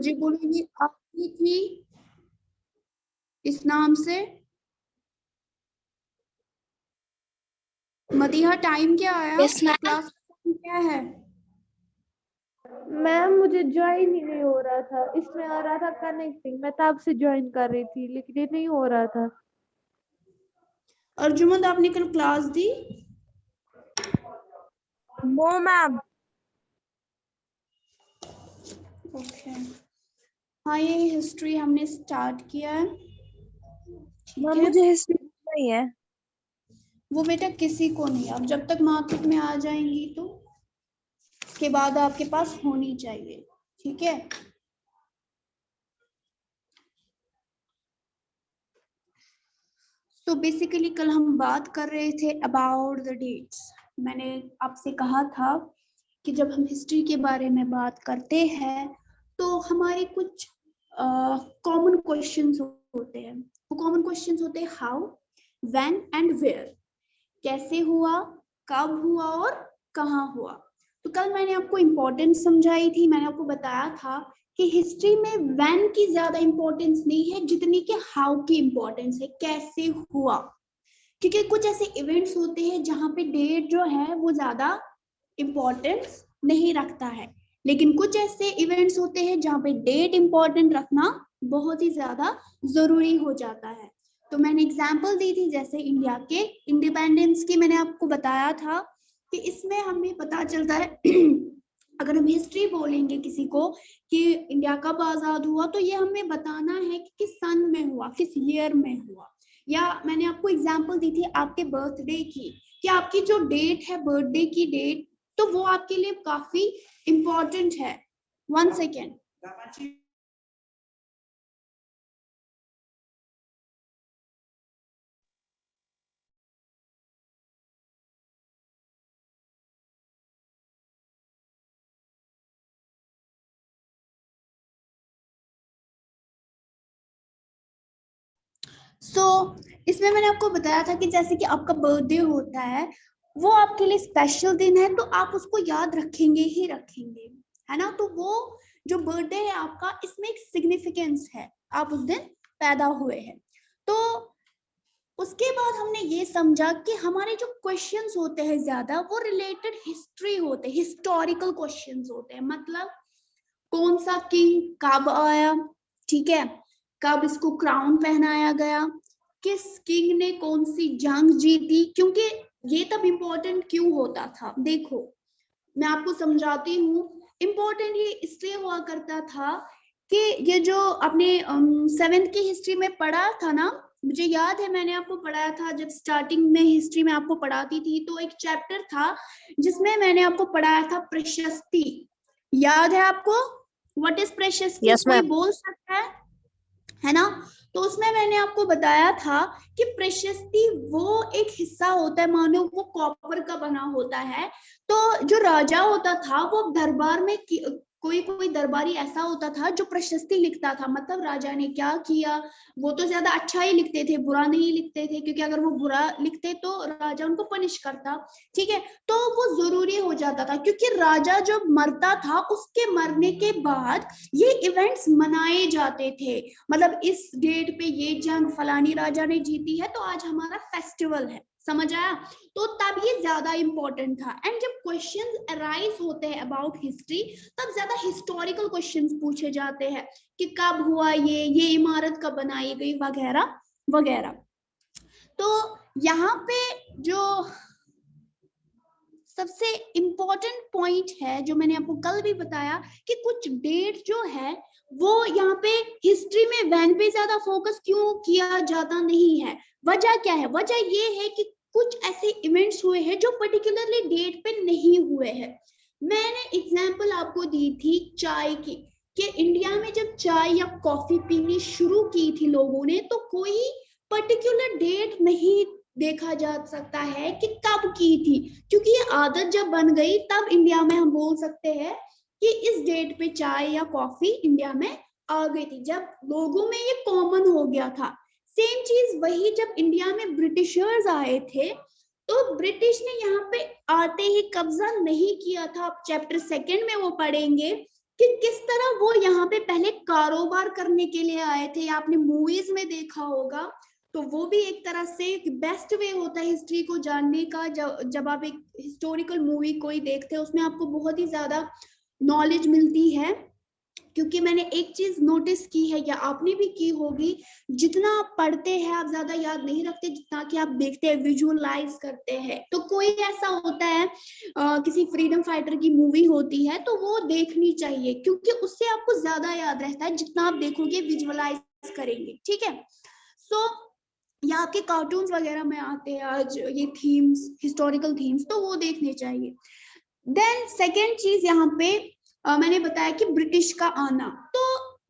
मुझे बोलेंगे आपकी थी इस नाम से। मदीहा टाइम क्या आया? Yes ma'am. क्लास क्या है? मैम मुझे ज्वाइन ही नहीं हो रहा था, इसमें आ रहा था कनेक्टिंग, मैं तब से ज्वाइन कर रही थी लेकिन ये नहीं हो रहा था। अर्जुमंद आपने कल क्लास दी? No ma'am. ओके। हाँ, ये हिस्ट्री हमने स्टार्ट किया है, ठीक मैम है। मुझे हिस्ट्री नहीं है। वो बेटा किसी को नहीं, अब जब तक मार्केट में आ जाएंगी तो उसके बाद आपके पास होनी चाहिए, ठीक है। तो बेसिकली कल हम बात कर रहे थे अबाउट द डेट्स। मैंने आपसे कहा था कि जब हम हिस्ट्री के बारे में बात करते हैं तो हमारे कुछ कॉमन क्वेश्चंस होते हैं। वो कॉमन क्वेश्चंस होते हैं हाउ, व्हेन एंड वेयर। कैसे हुआ, कब हुआ और कहाँ हुआ। तो कल मैंने आपको इम्पोर्टेंस समझाई थी, मैंने आपको बताया था कि हिस्ट्री में व्हेन की ज्यादा इंपॉर्टेंस नहीं है जितनी कि हाउ की इंपॉर्टेंस है, कैसे हुआ। क्योंकि कुछ ऐसे इवेंट्स होते हैं जहाँ पे डेट जो है वो ज्यादा इंपॉर्टेंस नहीं रखता है, लेकिन कुछ ऐसे इवेंट्स होते हैं जहाँ पे डेट इंपॉर्टेंट रखना बहुत ही ज्यादा जरूरी हो जाता है। तो मैंने एग्जांपल दी थी, जैसे इंडिया के इंडिपेंडेंस की मैंने आपको बताया था कि इसमें हमें पता चलता है अगर हम हिस्ट्री बोलेंगे किसी को कि इंडिया कब आजाद हुआ, तो ये हमें बताना है कि किस सन में हुआ, किस ईयर में हुआ। या मैंने आपको एग्जांपल दी थी आपके बर्थडे की, कि आपकी जो डेट है बर्थडे की डेट, तो वो आपके लिए काफी इंपॉर्टेंट है। 1 सेकेंड। इसमें मैंने आपको बताया था कि जैसे कि आपका बर्थडे होता है, वो आपके लिए स्पेशल दिन है, तो आप उसको याद रखेंगे ही रखेंगे, है ना। तो वो जो बर्थडे है आपका, इसमें एक सिग्निफिकेंस है, आप उस दिन पैदा हुए हैं। तो उसके बाद हमने ये समझा कि हमारे जो क्वेश्चंस होते हैं ज्यादा वो रिलेटेड हिस्ट्री होते हैं, हिस्टोरिकल क्वेश्चंस होते हैं। मतलब कौन सा किंग कब आया, ठीक है, कब इसको क्राउन पहनाया गया, किस किंग ने कौन सी जंग जीती। क्योंकि ये तब इम्पोर्टेंट क्यों होता था, देखो मैं आपको समझाती हूँ। इम्पोर्टेंट ये इसलिए हुआ करता था कि ये जो आपने 7th की हिस्ट्री में पढ़ा था ना, मुझे याद है मैंने आपको पढ़ाया था जब स्टार्टिंग में हिस्ट्री में आपको पढ़ाती थी, तो एक चैप्टर था जिसमें मैंने आपको पढ़ाया था प्रशस्ति। याद है आपको? व्हाट इज प्रशस्ति? यस कोई मैम। बोल सकता है ना। तो उसमें मैंने आपको बताया था कि प्रशस्ति वो एक हिस्सा होता है, मानो वो कॉपर का बना होता है। तो जो राजा होता था वो दरबार में कोई कोई दरबारी ऐसा होता था जो प्रशस्ति लिखता था, मतलब राजा ने क्या किया, वो तो ज्यादा अच्छा ही लिखते थे, बुरा नहीं लिखते थे, क्योंकि अगर वो बुरा लिखते तो राजा उनको पनिश करता, ठीक है। तो वो जरूरी हो जाता था, क्योंकि राजा जब मरता था उसके मरने के बाद ये इवेंट्स मनाए जाते थे। मतलब इस डेट पे ये जंग फलानी राजा ने जीती है, तो आज हमारा फेस्टिवल है, समझ आया। तो तब ये ज्यादा इंपॉर्टेंट था। एंड जब क्वेश्चंस अराइज होते हैं अबाउट हिस्ट्री, तब ज्यादा हिस्टोरिकल क्वेश्चंस पूछे जाते हैं कि कब हुआ ये इमारत कब बनाई गई, वगैरह वगैरह। तो यहाँ पे जो सबसे इम्पोर्टेंट पॉइंट है जो मैंने आपको कल भी बताया कि कुछ डेट जो है वो यहाँ पे हिस्ट्री में वैन पे ज्यादा फोकस क्यों किया जाता नहीं है। वजह क्या है? वजह ये है कि कुछ ऐसे इवेंट्स हुए हैं जो पर्टिकुलरली डेट पे नहीं हुए हैं। मैंने एग्जांपल आपको दी थी चाय की, कि इंडिया में जब चाय या कॉफी पीनी शुरू की थी लोगों ने, तो कोई पर्टिकुलर डेट नहीं देखा जा सकता है कि कब की थी, क्योंकि ये आदत जब बन गई तब इंडिया में हम बोल सकते हैं कि इस डेट पे चाय या कॉफी इंडिया में आ गई थी, जब लोगों में ये कॉमन हो गया था। सेम चीज वही जब इंडिया में ब्रिटिशर्स आए थे, तो ब्रिटिश ने यहाँ पे आते ही कब्जा नहीं किया था। आप चैप्टर 2 में वो पढ़ेंगे कि किस तरह वो यहाँ पे पहले कारोबार करने के लिए आए थे, या आपने मूवीज में देखा होगा, तो वो भी एक तरह से बेस्ट वे होता है हिस्ट्री को जानने का। जब आप एक हिस्टोरिकल मूवी कोई देखते हैं उसमें आपको बहुत ही ज्यादा नॉलेज मिलती है। क्योंकि मैंने एक चीज नोटिस की है, या आपने भी की होगी, जितना आप पढ़ते हैं आप ज्यादा याद नहीं रखते जितना कि आप देखते हैं, विजुअलाइज करते हैं। तो कोई ऐसा होता है किसी फ्रीडम फाइटर की मूवी होती है तो वो देखनी चाहिए, क्योंकि उससे आपको ज्यादा याद रहता है जितना आप देखोगे, विजुअलाइज करेंगे। ठीक है, सो या आपके कार्टून्स वगैरह में आते हैं आज ये थीम्स, हिस्टोरिकल थीम्स, तो वो देखने चाहिए। देन सेकेंड चीज यहाँ पे मैंने बताया कि ब्रिटिश का आना। तो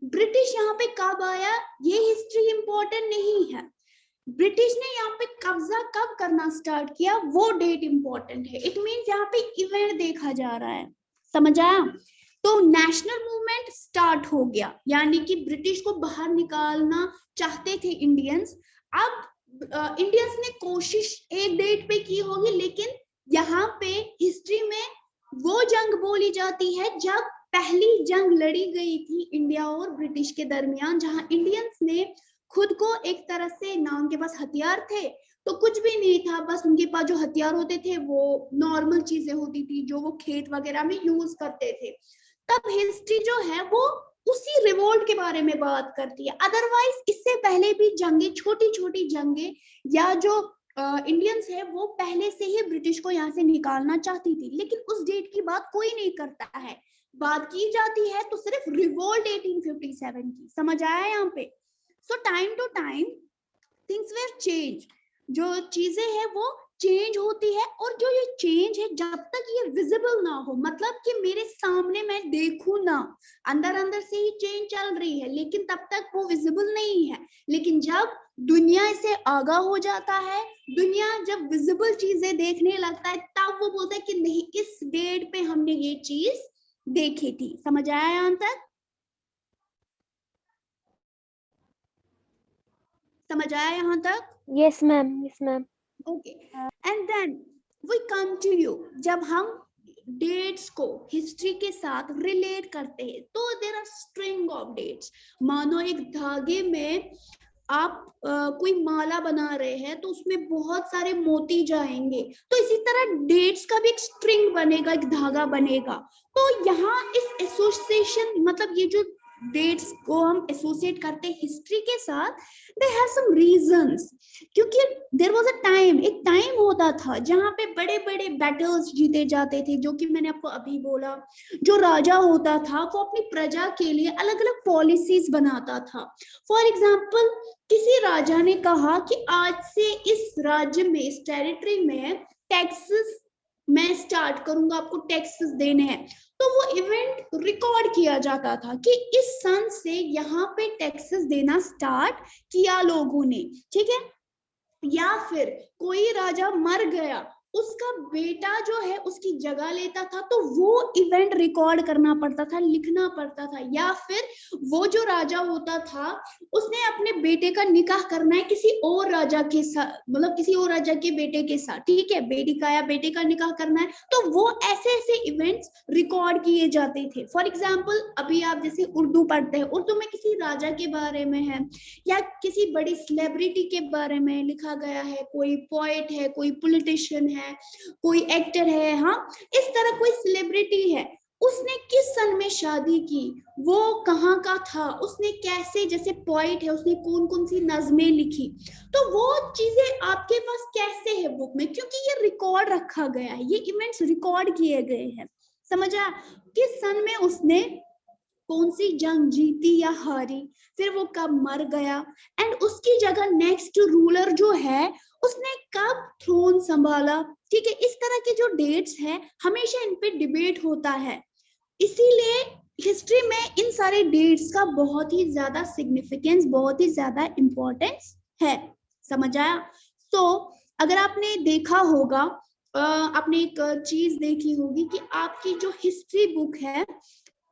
ब्रिटिश यहाँ पे कब आया ये हिस्ट्री इंपॉर्टेंट नहीं है, ब्रिटिश ने यहाँ पे कब्जा कब करना स्टार्ट किया वो डेट इंपॉर्टेंट है। इट मीन्स यहाँ पे इवेंट देखा जा रहा है, समझ आया? तो नेशनल मूवमेंट स्टार्ट हो गया, यानी कि ब्रिटिश को बाहर निकालना चाहते थे इंडियंस। अब इंडियंस ने कोशिश एक डेट पे की होगी, लेकिन यहाँ पे हिस्ट्री में वो जंग बोली जाती है जब पहली जंग लड़ी गई थी इंडिया और ब्रिटिश के दरमियान, जहां इंडियंस ने खुद को एक तरह से, ना उनके पास हथियार थे तो कुछ भी नहीं था, बस उनके पास जो हथियार होते थे वो नॉर्मल चीजें होती थी जो वो खेत वगैरह में यूज करते थे। तब हिस्ट्री जो है वो उसी रिवोल्ट के बारे में बात करती है। अदरवाइज इससे पहले भी जंगे, छोटी छोटी जंगे, या जो इंडियंस है वो पहले से ही ब्रिटिश को यहाँ से निकालना चाहती थी, लेकिन उस डेट की बात कोई नहीं करता है। बात की जाती है तो सिर्फ रिवोल्ट 1857 की, समझ आया यहाँ पे? So time to time things were change, जो चीजें हैं वो चेंज होती है, और जो ये चेंज है जब तक ये विजिबल ना हो, मतलब कि मेरे सामने मैं देखूं ना, अंदर अंदर से ही चेंज चल रही है लेकिन तब तक वो विजिबल नहीं है। लेकिन जब दुनिया इसे आगाह हो जाता है, दुनिया जब विजिबल चीजें देखने लगता है, तब वो बोलता है कि नहीं, इस डेट पे हमने ये चीज देखी थी। समझ आया यहाँ तक? समझ आया यहाँ तक? Yes ma'am, yes ma'am. Okay, and then we continue. जब हम डेट्स को हिस्ट्री के साथ रिलेट करते हैं तो there are string of dates. मानो एक धागे में आप कोई माला बना रहे हैं तो उसमें बहुत सारे मोती जाएंगे, तो इसी तरह डेट्स का भी एक स्ट्रिंग बनेगा, एक धागा बनेगा। तो यहाँ इस एसोसिएशन, मतलब ये जो डेट्स को हम एसोसिएट करते हैं हिस्ट्री के साथ, दे हैव सम रीजंस। क्योंकि देयर वाज अ टाइम, एक टाइम होता था जहां पे बड़े बड़े बैटल्स जीते जाते थे, जो कि मैंने आपको अभी बोला। जो राजा होता था वो अपनी प्रजा के लिए अलग अलग पॉलिसीज बनाता था। फॉर एग्जाम्पल, किसी राजा ने कहा कि आज से इस राज्य में, इस टेरिटरी में टैक्सेस मैं स्टार्ट करूंगा, आपको टैक्सेस देने हैं। तो वो इवेंट रिकॉर्ड किया जाता था कि इस सन से यहाँ पे टैक्सेस देना स्टार्ट किया लोगों ने, ठीक है? या फिर कोई राजा मर गया, उसका बेटा जो है उसकी जगह लेता था, तो वो इवेंट रिकॉर्ड करना पड़ता था, लिखना पड़ता था। या फिर वो जो राजा होता था उसने अपने बेटे का निकाह करना है किसी और राजा के साथ, मतलब किसी और राजा के बेटे के साथ, ठीक है? बेटी का या बेटे का निकाह करना है, तो वो ऐसे ऐसे इवेंट्स रिकॉर्ड किए जाते थे। फॉर एग्जाम्पल, अभी आप जैसे उर्दू पढ़ते हैं, उर्दू में किसी राजा के बारे में है या किसी बड़ी सेलिब्रिटी के बारे में लिखा गया है, कोई पोएट है, कोई पॉलिटिशियन है, कोई एक्टर है, हाँ, इस तरह कोई सेलिब्रिटी है, उसने किस सन में शादी की, वो कहाँ का था, उसने कैसे, जैसे पोएट है उसने कौन कौन सी नज़में लिखी, तो वो चीजें आपके पास कैसे है बुक में, क्योंकि ये रिकॉर्ड रखा गया है, ये इवेंट्स रिकॉर्ड किए गए हैं। समझ आया? किस सन में उसने कौन सी जंग जीती या हारी, फिर वो कब मर गया, एंड उसकी जगह नेक्स्ट रूलर जो है उसने कब थ्रोन संभाला, ठीक है? इस तरह के जो डेट्स हैं हमेशा इन पे डिबेट होता है। इसीलिए हिस्ट्री में इन सारे डेट्स का बहुत ही ज्यादा सिग्निफिकेंस, बहुत ही ज्यादा इंपॉर्टेंस है। समझ आया? तो अगर आपने देखा होगा, आपने एक चीज देखी होगी कि आपकी जो हिस्ट्री बुक है,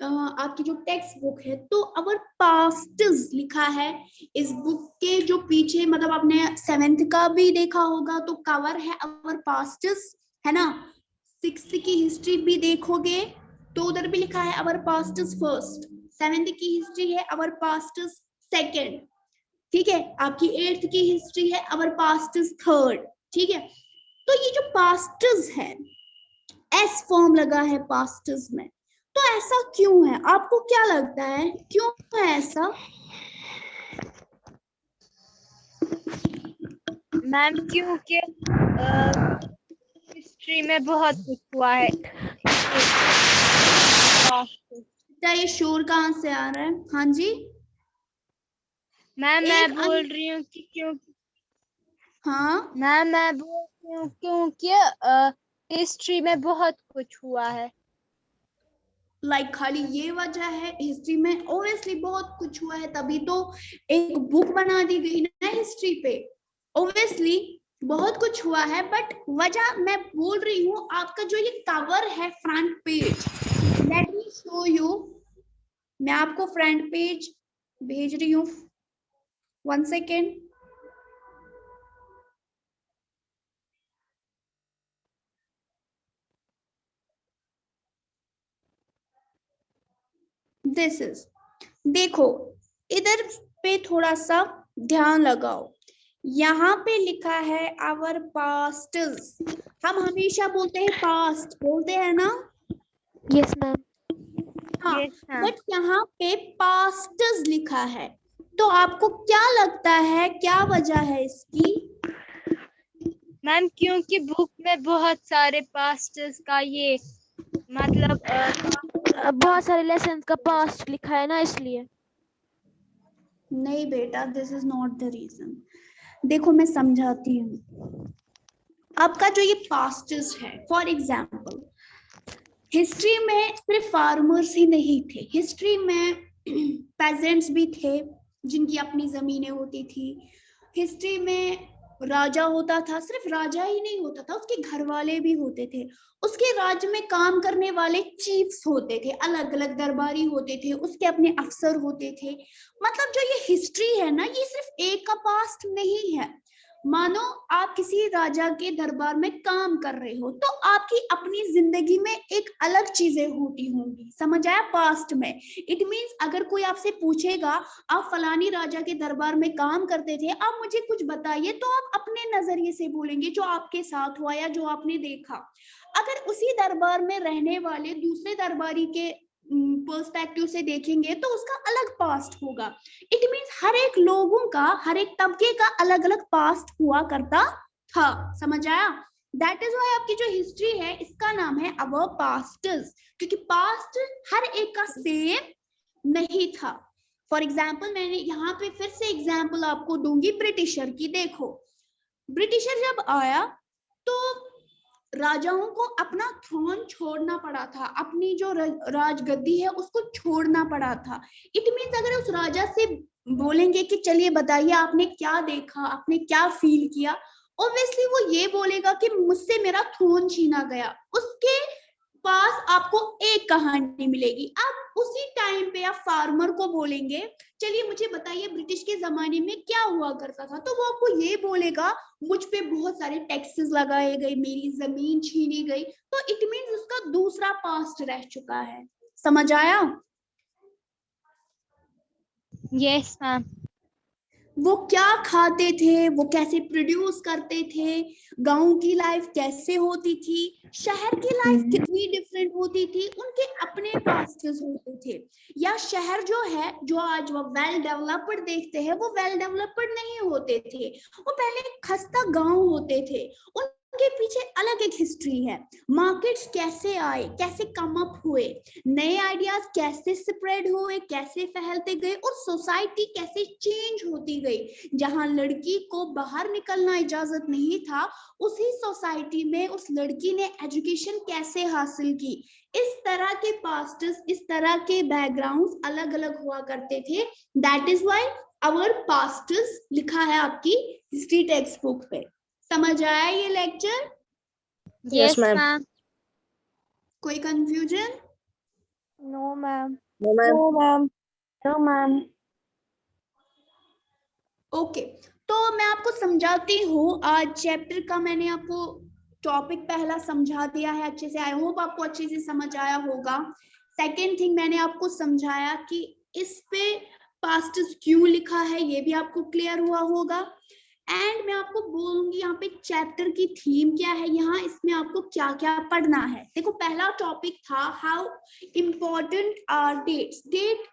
आपकी जो टेक्स्ट बुक है, तो अवर पास्ट लिखा है इस बुक के जो पीछे, मतलब आपने 7th का भी देखा होगा तो कवर है अवर पास्ट, है ना? 6th की हिस्ट्री भी देखोगे तो उधर भी लिखा है our past is first. 7th की हिस्ट्री है आवर पास्ट इज सेकेंड। ठीक है, आपकी 8th की हिस्ट्री है आवर पास्ट इज थर्ड। ठीक है, तो ये जो पास्टर्स है, एस फॉर्म लगा है पास्टर्स में, तो ऐसा क्यों है? आपको क्या लगता है क्यों है ऐसा? मैम क्योंकि हिस्ट्री में बहुत कुछ हुआ है। क्या ये शोर कहाँ से आ रहा है? हाँ जी मैम मैं बोल रही हूँ कि क्योंकि हाँ मैम मैं बोल रही हूँ क्योंकि हिस्ट्री में बहुत कुछ हुआ है। लाइक खाली ये वजह है? हिस्ट्री में ओब्वियसली बहुत कुछ हुआ है, तभी तो एक बुक बना दी गई ना हिस्ट्री पे। ओब्वियसली बहुत कुछ हुआ है, बट वजह मैं बोल रही हूँ, आपका जो ये कवर है front page, let me show you. मैं आपको फ्रंट पेज भेज रही हूँ, 1 सेकेंड। दिस इज, देखो इधर पे थोड़ा सा ध्यान लगाओ। यहाँ पे लिखा है आवर पास्टर्स। हम हमेशा बोलते हैं पास्ट, बोलते हैं ना? Yes ma'am. हाँ, Yes, ma'am. बट यहाँ पे पास्टर्स लिखा है, तो आपको क्या लगता है क्या वजह है इसकी? मैम क्योंकि बुक में बहुत सारे पास्टर्स का ये मतलब बहुत सारे लेसन का पास्ट लिखा है ना, इसलिए। नहीं बेटा, this is not the reason. देखो मैं समझाती हूँ। आपका जो ये पास्टर्स है, फॉर एग्जाम्पल हिस्ट्री में सिर्फ फार्मर्स ही नहीं थे, हिस्ट्री में पेजेंट्स भी थे जिनकी अपनी जमीनें होती थी। हिस्ट्री में राजा होता था, सिर्फ राजा ही नहीं होता था, उसके घर वाले भी होते थे। उसके राज्य में काम करने वाले चीफ्स होते थे, अलग अलग दरबारी होते थे, उसके अपने अफसर होते थे। मतलब जो ये हिस्ट्री है ना, ये सिर्फ एक का पास्ट नहीं है। मानो आप किसी राजा के दरबार में काम कर रहे हो, तो आपकी अपनी जिंदगी में एक अलग चीजें होती होंगी, समझ आया? पास्ट में इट मींस अगर कोई आपसे पूछेगा आप फलानी राजा के दरबार में काम करते थे, आप मुझे कुछ बताइए, तो आप अपने नजरिए से बोलेंगे जो आपके साथ हुआ या जो आपने देखा। अगर उसी दरबार में रहने वाले दूसरे दरबारी के पर्सपेक्टिव से देखेंगे तो उसका अलग पास्ट होगा। इट मींस हर एक लोगों का, हर एक तबके का अलग अलग पास्ट हुआ करता था, समझ आया? दैट इज व्हाई आपकी जो हिस्ट्री है इसका नाम है अवर पास्टर्स, क्योंकि पास्ट हर एक का सेम नहीं था। फॉर एग्जाम्पल मैंने यहाँ पे फिर से एग्जाम्पल आपको दूंगी ब्रिटिशर की। देखो ब्रिटिशर जब आया तो राजाओं को अपना थ्रोन छोड़ना पड़ा था, अपनी जो राजगद्दी है उसको छोड़ना पड़ा था। इट मीन्स अगर उस राजा से बोलेंगे कि चलिए बताइए आपने क्या देखा, आपने क्या फील किया, ऑब्वियसली वो ये बोलेगा कि मुझसे मेरा थ्रोन छीना गया। उसके पास आपको एक कहानी मिलेगी। आप उसी टाइम पे आप फार्मर को बोलेंगे चलिए मुझे बताइए ब्रिटिश के जमाने में क्या हुआ करता था, तो वो आपको ये बोलेगा मुझ पे बहुत सारे टैक्सेस लगाए गए, मेरी जमीन छीनी गई। तो इट मींस उसका दूसरा पास्ट रह चुका है, समझ आया? Yes ma'am. वो क्या खाते थे, वो कैसे प्रोड्यूस करते थे, गांव की लाइफ कैसे होती थी, शहर की लाइफ कितनी डिफरेंट होती थी, उनके अपने पास्टर्स होते थे। या शहर जो है, जो आज वो वेल डेवलप्ड देखते हैं, वो वेल डेवलप्ड नहीं होते थे, वो पहले खस्ता गांव होते थे। उनके पीछे अलग एक हिस्ट्री है। मार्केट्स कैसे आए, कैसे कम अप हुए, नए आइडियाज कैसे स्प्रेड हुए, कैसे फैलते गए, और सोसाइटी कैसे चेंज होती गई। जहां लड़की को बाहर निकलना इजाजत नहीं था, उसी सोसाइटी में उस लड़की ने एजुकेशन कैसे हासिल की। इस तरह के पास्टर्स, इस तरह के बैकग्राउंड्स अलग अलग हुआ करते थे। That is why our pastors लिखा है आपकी हिस्ट्री टेक्स्ट बुक पे। समझ आया ये लेक्चर? Yes ma'am. कोई confusion? No ma'am. No ma'am. No ma'am. Okay, तो मैं आपको समझाती हूँ। आज चैप्टर का मैंने आपको टॉपिक पहला समझा दिया है अच्छे से, आई होप आपको अच्छे से समझ आया होगा। सेकेंड थिंग मैंने आपको समझाया कि इस पे पास्ट क्यों लिखा है, ये भी आपको क्लियर हुआ होगा। एंड मैं आपको बोलूंगी यहाँ पे चैप्टर की थीम क्या है, यहाँ इसमें आपको क्या क्या पढ़ना है। देखो पहला टॉपिक था how important are dates, date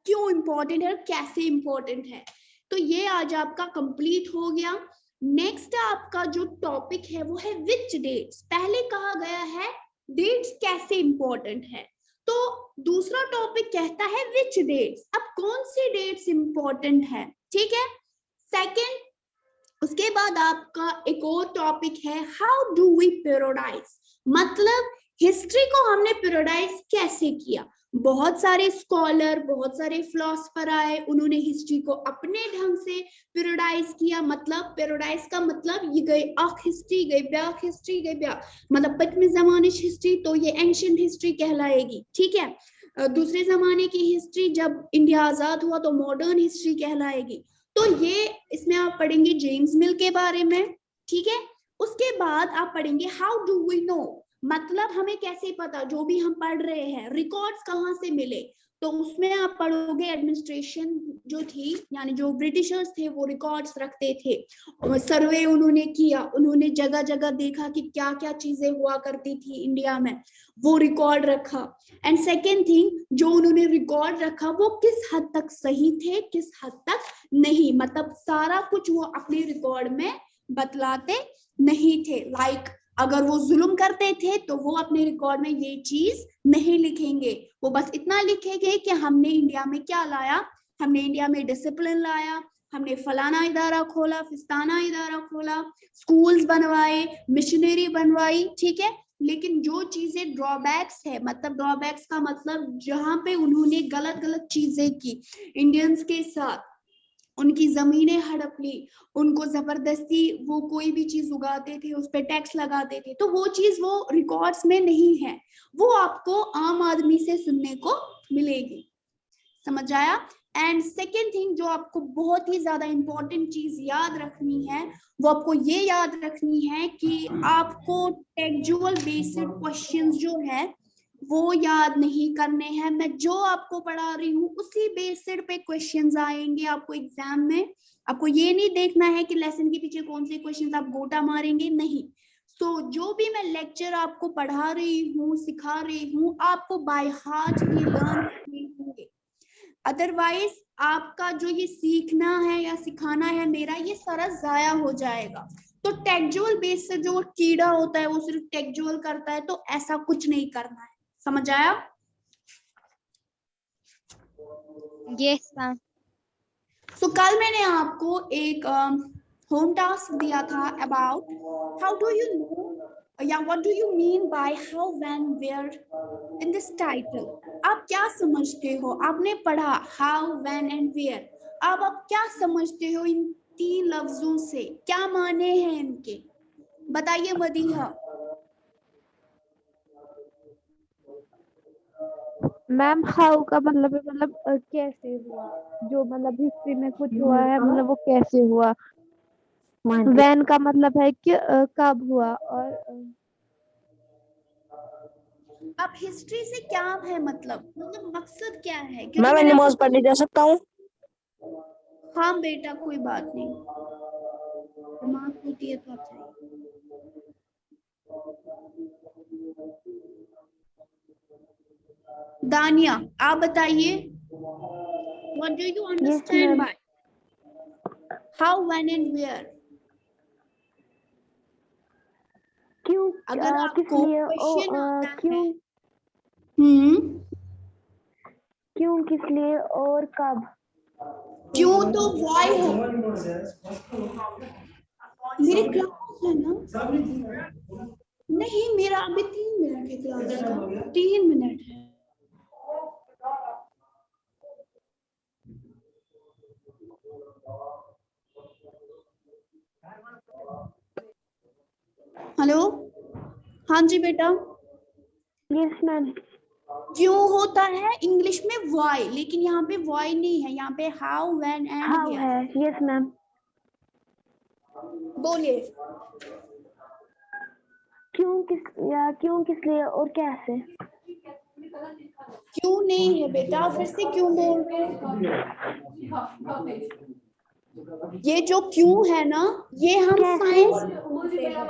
क्यों इम्पोर्टेंट है, कैसे इम्पोर्टेंट है, तो ये आज आपका कंप्लीट हो गया। नेक्स्ट आपका जो टॉपिक है वो है विच डेट्स। पहले कहा गया है डेट्स कैसे इम्पोर्टेंट है, तो दूसरा टॉपिक कहता है विच डेट्स, अब कौन सी डेट्स इम्पोर्टेंट है, ठीक है। सेकंड, उसके बाद आपका एक और टॉपिक है हाउ डू वी पीरियडाइज, मतलब हिस्ट्री को हमने पीरियडाइज कैसे किया। बहुत सारे स्कॉलर, बहुत सारे फिलोसफर आए, उन्होंने हिस्ट्री को अपने ढंग से पीरियडाइज किया। मतलब पीरियडाइज का मतलब ये गई अख हिस्ट्री, गई ब्याक हिस्ट्री, गई ब्याक मतलब पश्चिमी जमाने की हिस्ट्री, तो ये एंशिएंट हिस्ट्री कहलाएगी, ठीक है। दूसरे जमाने की हिस्ट्री, जब इंडिया आजाद हुआ तो मॉडर्न हिस्ट्री कहलाएगी। तो ये इसमें आप पढ़ेंगे जेम्स मिल के बारे में, ठीक है। उसके बाद आप पढ़ेंगे हाउ डू वी नो, मतलब हमें कैसे पता जो भी हम पढ़ रहे हैं, रिकॉर्ड्स कहाँ से मिले, तो उसमें आप पढ़ोगे एडमिनिस्ट्रेशन जो थी, यानी जो ब्रिटिशर्स थे वो रिकॉर्ड्स रखते थे, सर्वे उन्होंने किया, उन्होंने जगह जगह देखा कि क्या क्या चीजें हुआ करती थी इंडिया में, वो रिकॉर्ड रखा। एंड सेकेंड थिंग, जो उन्होंने रिकॉर्ड रखा वो किस हद तक सही थे, किस हद तक नहीं, मतलब सारा कुछ वो अपने रिकॉर्ड में बतलाते नहीं थे। लाइक अगर वो जुल्म करते थे तो वो अपने रिकॉर्ड में ये चीज नहीं लिखेंगे, वो बस इतना लिखेंगे कि हमने इंडिया में क्या लाया, हमने इंडिया में डिसिप्लिन लाया, हमने फलाना इदारा खोला, फिस्ताना इदारा खोला, स्कूल्स बनवाए, मिशनरी बनवाई, ठीक है। लेकिन जो चीजें ड्रॉबैक्स है, मतलब ड्रॉबैक्स का मतलब जहां पे उन्होंने गलत गलत चीजें की इंडियंस के साथ, उनकी जमीनें हड़प ली, उनको जबरदस्ती वो कोई भी चीज उगाते थे उस पर टैक्स लगाते थे, तो वो चीज वो रिकॉर्ड्स में नहीं है, वो आपको आम आदमी से सुनने को मिलेगी। समझ आया। एंड सेकेंड थिंग जो आपको बहुत ही ज्यादा इंपॉर्टेंट चीज याद रखनी है, वो आपको ये याद रखनी है कि आपको टेक्सचुअल बेस्ड क्वेश्चंस जो है वो याद नहीं करने हैं। मैं जो आपको पढ़ा रही हूँ उसी बेस्ड पे क्वेश्चंस आएंगे आपको एग्जाम में। आपको ये नहीं देखना है कि लेसन के पीछे कौन से क्वेश्चंस आप गोटा मारेंगे, नहीं। तो जो भी मैं लेक्चर आपको पढ़ा रही हूँ, सिखा रही हूँ, आपको बाय हार्ट ये लर्न करने होंगे, अदरवाइज आपका जो ये सीखना है या सिखाना है मेरा, ये सारा जाया हो जाएगा। तो टेक्सचुअल बेस से जो कीड़ा होता है वो सिर्फ टेक्सचुअल करता है, तो ऐसा कुछ नहीं करना है। समझ आया? Yes ma'am. तो कल मैंने आपको एक होम टास्क दिया था about how do you know या what do you mean by how, when, where in this title. आप क्या समझते हो, आपने पढ़ा हाउ, व्हेन एंड वेयर, अब आप क्या समझते हो इन तीन लफ्जों से, क्या माने हैं इनके, बताइए मदीहा। मैम हाउ का मतलब है मतलब कैसे हुआ, जो मतलब हिस्ट्री में कुछ हुआ है मतलब वो कैसे हुआ। वैन का मतलब है कि कब हुआ, और अब हिस्ट्री से क्या है मतलब मकसद क्या है, क्योंकि मैं मैंने नमाज आपको पढ़ने जा सकता हूँ? हाँ बेटा कोई बात नहीं, नमाज होती है तो आप जाइए। दानिया आप बताइए, what do you understand by how, when and where. क्यों, अगर किस आपको लिए, क्वेश्चन आता क्यों, है क्यों, किस लिए और कब। क्यों, तो वाई है, मेरे क्लास है ना, नहीं मेरा अभी 3 मिनट है क्लास का, 3 मिनट है। हेलो, हाँ जी बेटा। Yes ma'am. क्यों होता है इंग्लिश में वाई, लेकिन यहाँ पे वाई नहीं है, यहाँ पे how, when and how where. है। Yes ma'am. बोलिए। क्यों किस लिए और कैसे? क्यों नहीं है बेटा, फिर से क्यों बोल रहे हो? ये जो क्यों है ना, ये हम साइंस में बोलते हैं।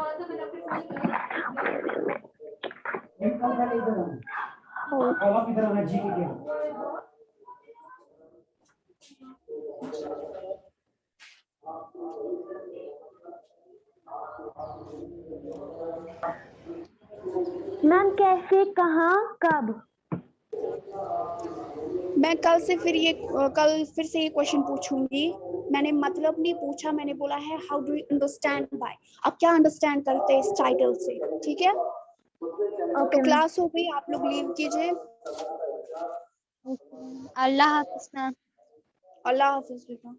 मैम कैसे, कहाँ, कब? मैं कल फिर से ये क्वेश्चन पूछूंगी। मैंने मतलब नहीं पूछा, मैंने बोला है how do you understand bye. आप क्या अंडरस्टैंड करते हैं इस टाइटल से, ठीक है? तो क्लास हो गई, आप लोग लीव कीजिए। अल्लाह हाफिज मैम। अल्लाह हाफिज बेटा।